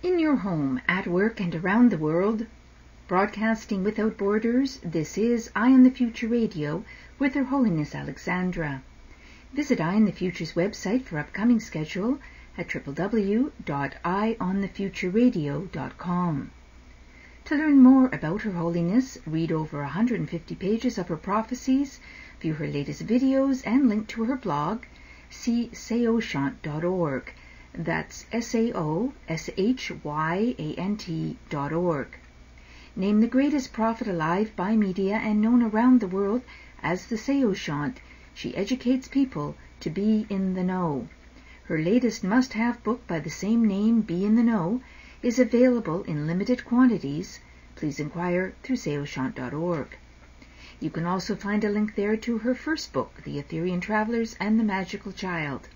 In your home, at work, and around the world, broadcasting without borders, this is Eye on the Future Radio with Her Holiness Alexandra. Visit Eye on the Future's website for upcoming schedule at www.eyeonthefutureradio.com. To learn more about Her Holiness, read over 150 pages of her prophecies, view her latest videos, and link to her blog, see Saoshyant.org. That's SAOSHYANT.org. Named the greatest prophet alive by media and known around the world as the Saoshyant, she educates people to be in the know. Her latest must-have book by the same name, Be in the Know, is available in limited quantities. Please inquire through Saoshyant.org. You can also find a link there to her first book, The Etherian Travelers and the Magical Child.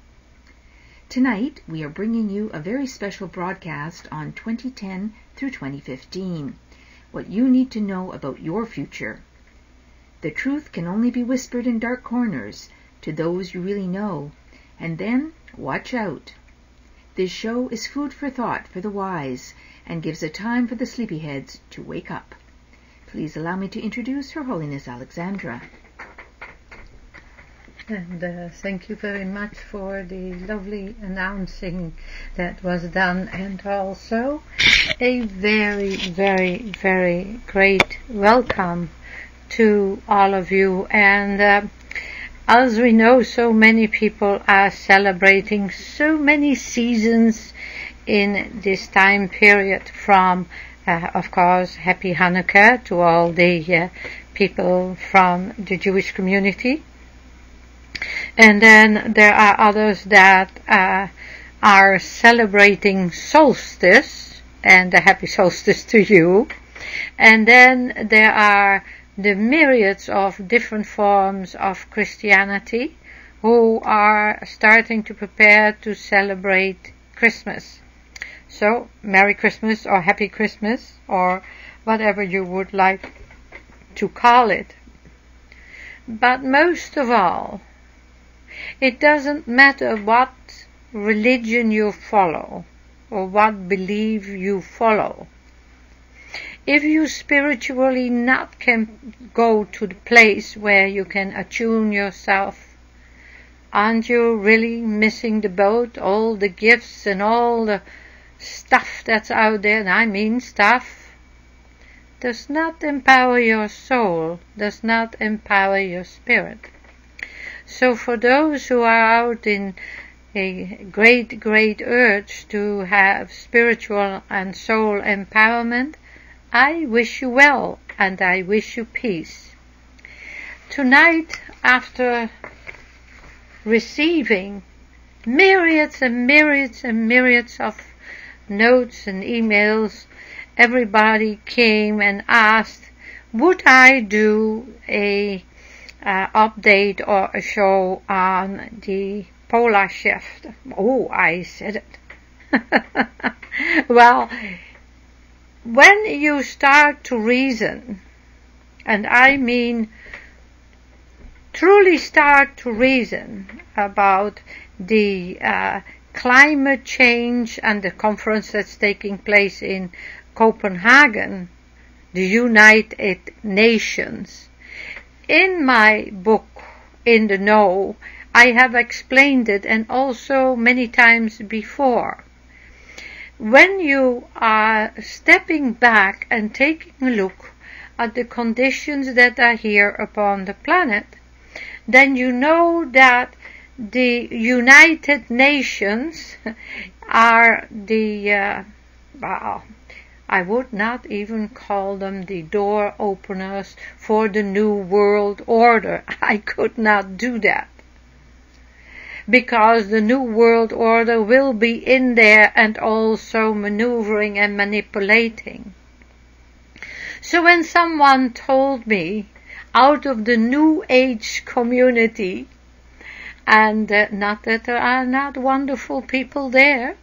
Tonight, we are bringing you a very special broadcast on 2010 through 2015, what you need to know about your future. The truth can only be whispered in dark corners to those you really know, and then watch out. This show is food for thought for the wise and gives a time for the sleepyheads to wake up. Please allow me to introduce Her Holiness Alexandra. And thank you very much for the lovely announcing that was done, and also a very, very, very great welcome to all of you. And as we know, so many people are celebrating so many seasons in this time period, from of course, Happy Hanukkah to all the people from the Jewish community. And then there are others that are celebrating solstice, and a happy solstice to you. And then there are the myriads of different forms of Christianity who are starting to prepare to celebrate Christmas. So, Merry Christmas or Happy Christmas or whatever you would like to call it. But most of all, it doesn't matter what religion you follow or what belief you follow. If you spiritually not can go to the place where you can attune yourself, aren't you really missing the boat? All the gifts and all the stuff that's out there, and I mean stuff, does not empower your soul, does not empower your spirit. So for those who are out in a great, great urge to have spiritual and soul empowerment, I wish you well and I wish you peace. Tonight, after receiving myriads and myriads and myriads of notes and emails, everybody came and asked, would I do a update or a show on the polar shift? Oh, I said it. Well, when you start to reason, and I mean truly start to reason about the climate change and the conference that's taking place in Copenhagen, the United Nations. In my book, In the Know, I have explained it, and also many times before. When you are stepping back and taking a look at the conditions that are here upon the planet, then you know that the United Nations are the, well, I would not even call them the door openers for the New World Order. I could not do that. Because the New World Order will be in there and also maneuvering and manipulating. So when someone told me out of the New Age community, and not that there are not wonderful people there,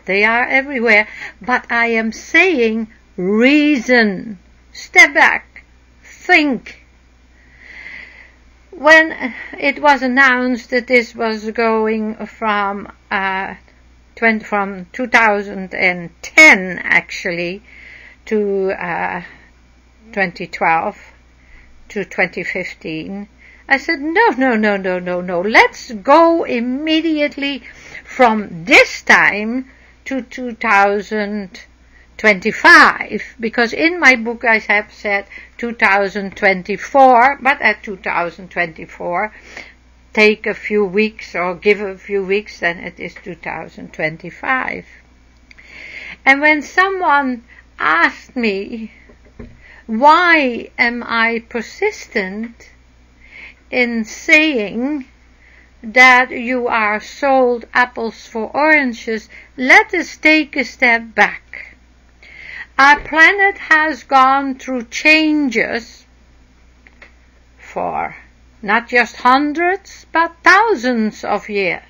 they are everywhere, but I am saying reason, step back, think. When it was announced that this was going from from 2010 actually to 2012 to 2015, I said, no, let's go immediately from this time to 2025, because in my book I have said 2024, but at 2024, take a few weeks or give a few weeks, then it is 2025. And when someone asked me, why am I persistent in saying that you are sold apples for oranges, let us take a step back. Our planet has gone through changes for not just hundreds, but thousands of years.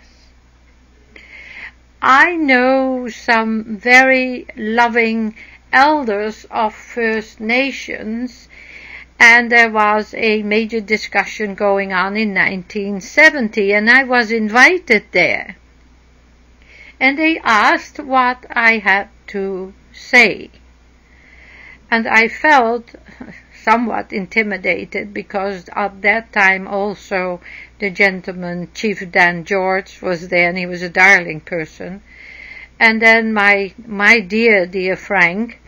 I know some very loving elders of First Nations, and there was a major discussion going on in 1970, and I was invited there. And they asked what I had to say. And I felt somewhat intimidated, because at that time also the gentleman, Chief Dan George, was there, and he was a darling person. And then my dear Frank,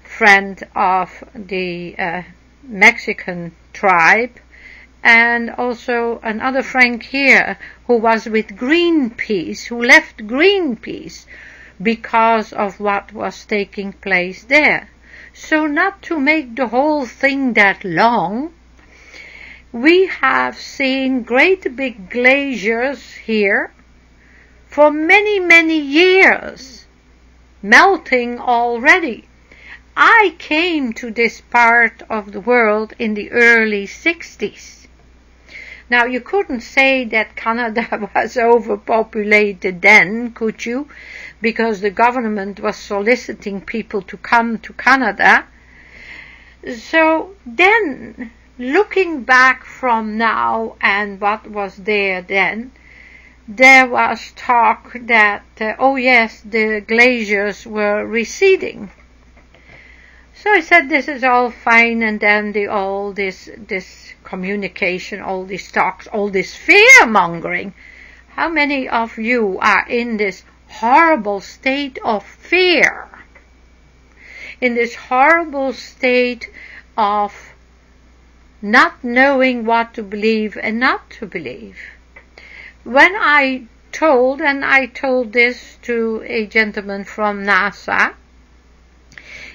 friend of the Mexican tribe, and also another Frank here who was with Greenpeace, who left Greenpeace because of what was taking place there. So not to make the whole thing that long, we have seen great big glaciers here for many, many years, melting already. I came to this part of the world in the early 60s. Now, you couldn't say that Canada was overpopulated then, could you? Because the government was soliciting people to come to Canada. So then, looking back from now and what was there then, there was talk that, oh yes, the glaciers were receding. So I said, this is all fine, and then all this communication, all these talks, all this fear-mongering. How many of you are in this horrible state of fear? In this horrible state of not knowing what to believe and not to believe. When I told this to a gentleman from NASA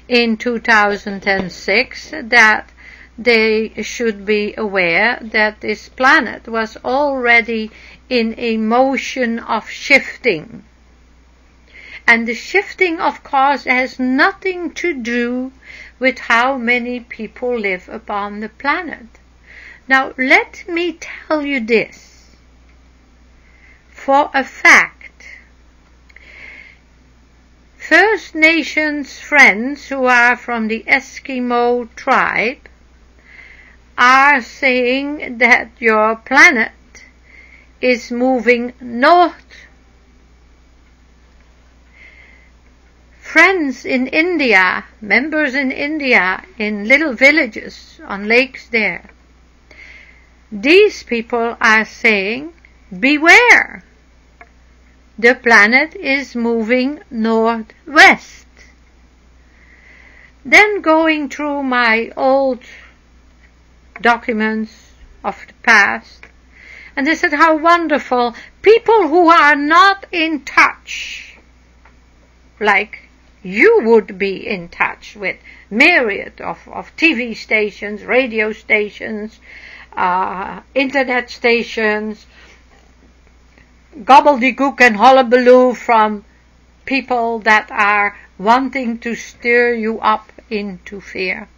in 2006, that they should be aware that this planet was already in a motion of shifting. And the shifting, of course, has nothing to do with how many people live upon the planet. Now, let me tell you this. For a fact, First Nations friends who are from the Eskimo tribe are saying that your planet is moving north. Friends in India, members in India, in little villages on lakes there, these people are saying, beware, the planet is moving northwest. Then going through my old documents of the past, and they said how wonderful people who are not in touch, like you would be in touch with myriad of TV stations, radio stations, internet stations, gobbledygook and hullabaloo from people that are wanting to stir you up into fear.